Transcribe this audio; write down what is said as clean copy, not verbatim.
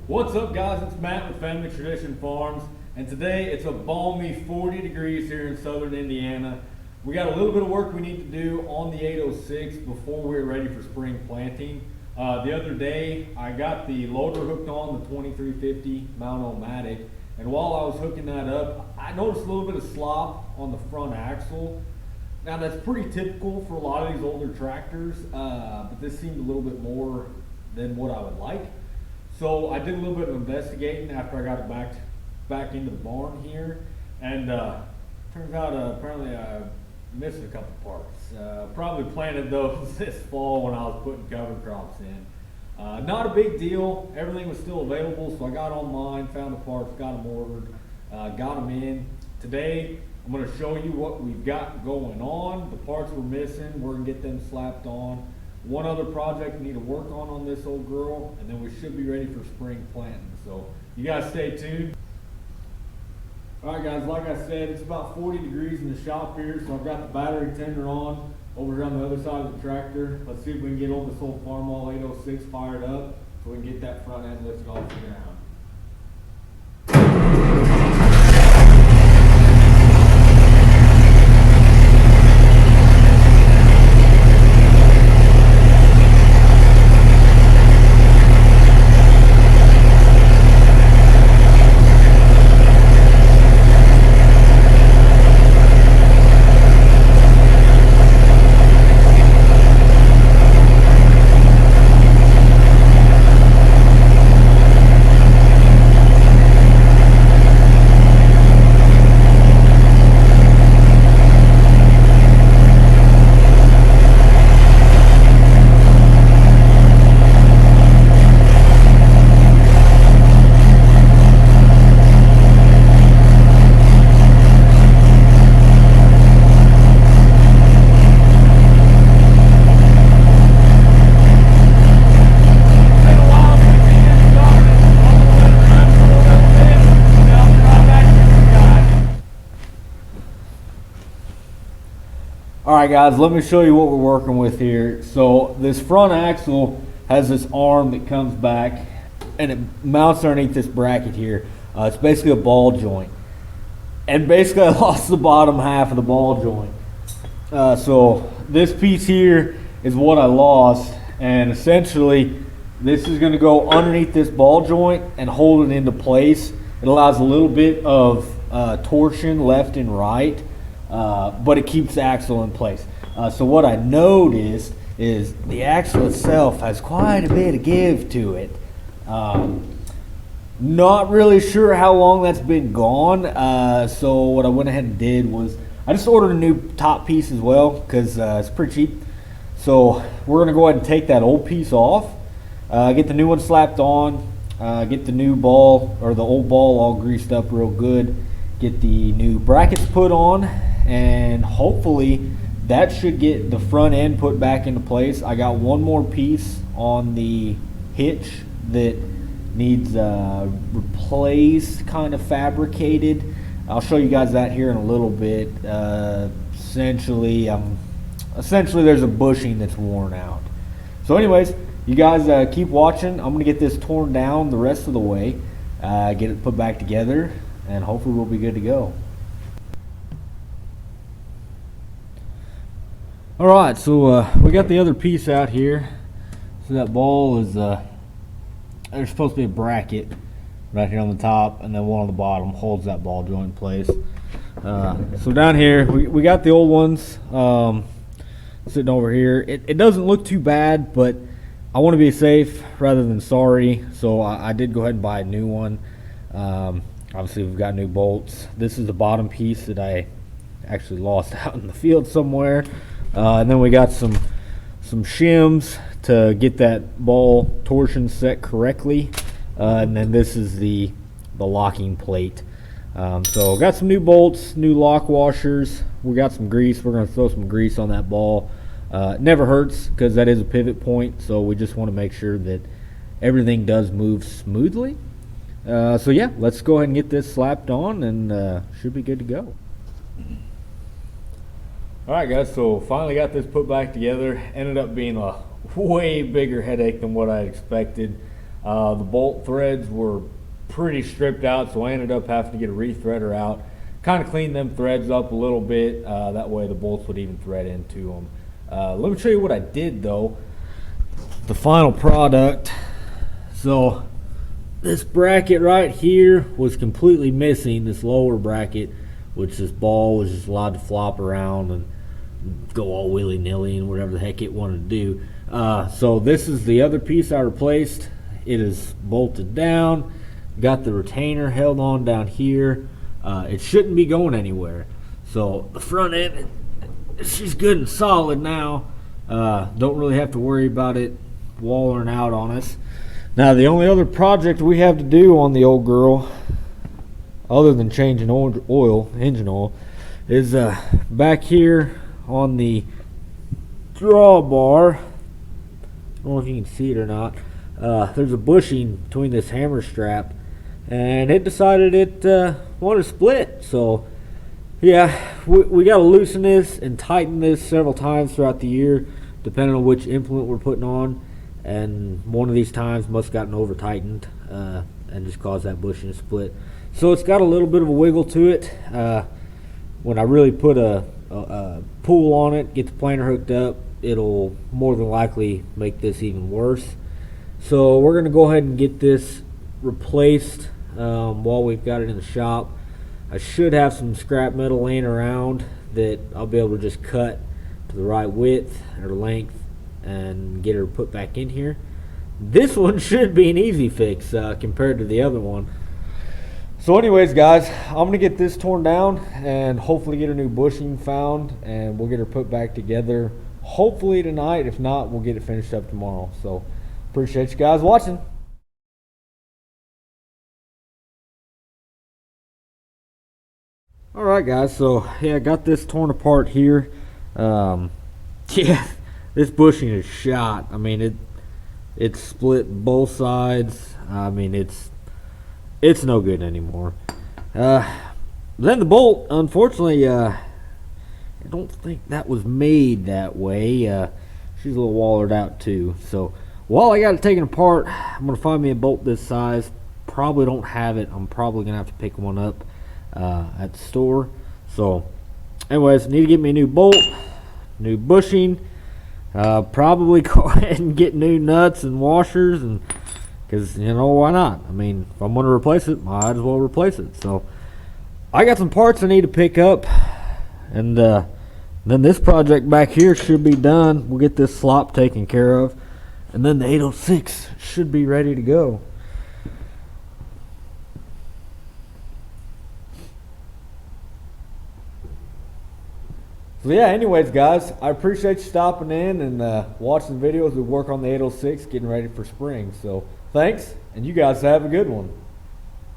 What's up, guys? It's Matt with Family Tradition Farms, and today it's a balmy 40 degrees here in southern Indiana. We got a little bit of work we need to do on the 806 before we're ready for spring planting. The other day I got the loader hooked on the 2350 Mount-O-Matic, and while I was hooking that up, I noticed a little bit of slop on the front axle. Now that's pretty typical for a lot of these older tractors, but this seemed a little bit more than what I would like. So I did a little bit of investigating after I got it back into the barn here, and turns out apparently I missed a couple parts. Probably planted those this fall when I was putting cover crops in. Not a big deal. Everything was still available, so I got online, found the parts, got them ordered, got them in. Today I'm going to show you what we've got going on. The parts we're missing, we're going to get them slapped on. One other project we need to work on this old girl, and then we should be ready for spring planting. So you guys stay tuned. All right, guys, like I said, it's about 40 degrees in the shop here, so I've got the battery tender on over here on the other side of the tractor. Let's see if we can get on this old Farmall 806 fired up so we can get that front end lifted off the ground. Alright guys, let me show you what we're working with here. So this front axle has this arm that comes back and it mounts underneath this bracket here. It's basically a ball joint. And basically I lost the bottom half of the ball joint. So this piece here is what I lost, and essentially this is going to go underneath this ball joint and hold it into place. It allows a little bit of torsion left and right. But it keeps the axle in place. So what I noticed is the axle itself has quite a bit of give to it. Not really sure how long that's been gone. So what I went ahead and did was I just ordered a new top piece as well because it's pretty cheap. So we're going to go ahead and take that old piece off, get the new one slapped on, get the new ball or the old ball all greased up real good, get the new brackets put on, and hopefully that should get the front end put back into place. I got one more piece on the hitch that needs replaced, kind of fabricated. I'll show you guys that here in a little bit. Essentially there's a bushing that's worn out. So anyways, you guys keep watching. I'm gonna get this torn down the rest of the way, get it put back together, and hopefully we'll be good to go. All right, so we got the other piece out here. So that ball is, there's supposed to be a bracket right here on the top, and then one on the bottom holds that ball joint in place. So down here, we got the old ones sitting over here. It doesn't look too bad, but I want to be safe rather than sorry, so I did go ahead and buy a new one. Obviously, we've got new bolts. This is the bottom piece that I actually lost out in the field somewhere. And then we got some shims to get that ball torsion set correctly. And then this is the locking plate. So got some new bolts, new lock washers. We got some grease. We're going to throw some grease on that ball. It never hurts because that is a pivot point. So we just want to make sure that everything does move smoothly. So yeah, let's go ahead and get this slapped on, and should be good to go. Alright guys, so finally got this put back together. Ended up being a way bigger headache than what I expected. The bolt threads were pretty stripped out, so I ended up having to get a rethreader out, kind of clean them threads up a little bit, that way the bolts would even thread into them. Let me show you what I did though. The final product. So this bracket right here was completely missing, this lower bracket, which this ball was just allowed to flop around and go all willy-nilly and whatever the heck it wanted to do. So this is the other piece I replaced. It is bolted down, got the retainer held on down here. It shouldn't be going anywhere. So the front end, she's good and solid now. Don't really have to worry about it wallering out on us. Now the only other project we have to do on the old girl, other than changing oil, engine oil, is back here on the drawbar. I don't know if you can see it or not. There's a bushing between this hammer strap, and it decided it wanted to split. So yeah, we got to loosen this and tighten this several times throughout the year, depending on which implement we're putting on. And one of these times must have gotten over tightened and just caused that bushing to split. So it's got a little bit of a wiggle to it. When I really put a pull on it, get the planer hooked up, it'll more than likely make this even worse. So we're going to go ahead and get this replaced while we've got it in the shop. I should have some scrap metal laying around that I'll be able to just cut to the right width or length and get her put back in here. This one should be an easy fix compared to the other one. So anyways guys, I'm going to get this torn down and hopefully get a new bushing found, and we'll get her put back together hopefully tonight. If not, we'll get it finished up tomorrow. So appreciate you guys watching. Alright guys, so yeah, I got this torn apart here. Yeah, this bushing is shot. I mean, it split both sides. I mean, it's no good anymore. Then the bolt, unfortunately, I don't think that was made that way. She's a little wallered out too. So while I got it taken apart, I'm gonna find me a bolt this size. Probably don't have it. I'm probably gonna have to pick one up at the store. So anyways, need to get me a new bolt, new bushing, probably go ahead and get new nuts and washers, and because you know, why not? I mean, if I'm going to replace it, might as well replace it. So I got some parts I need to pick up, and then this project back here should be done. We'll get this slop taken care of, and then the 806 should be ready to go. So yeah, anyways guys, I appreciate you stopping in and watching the videos. We work on the 806, getting ready for spring. So thanks, and you guys have a good one.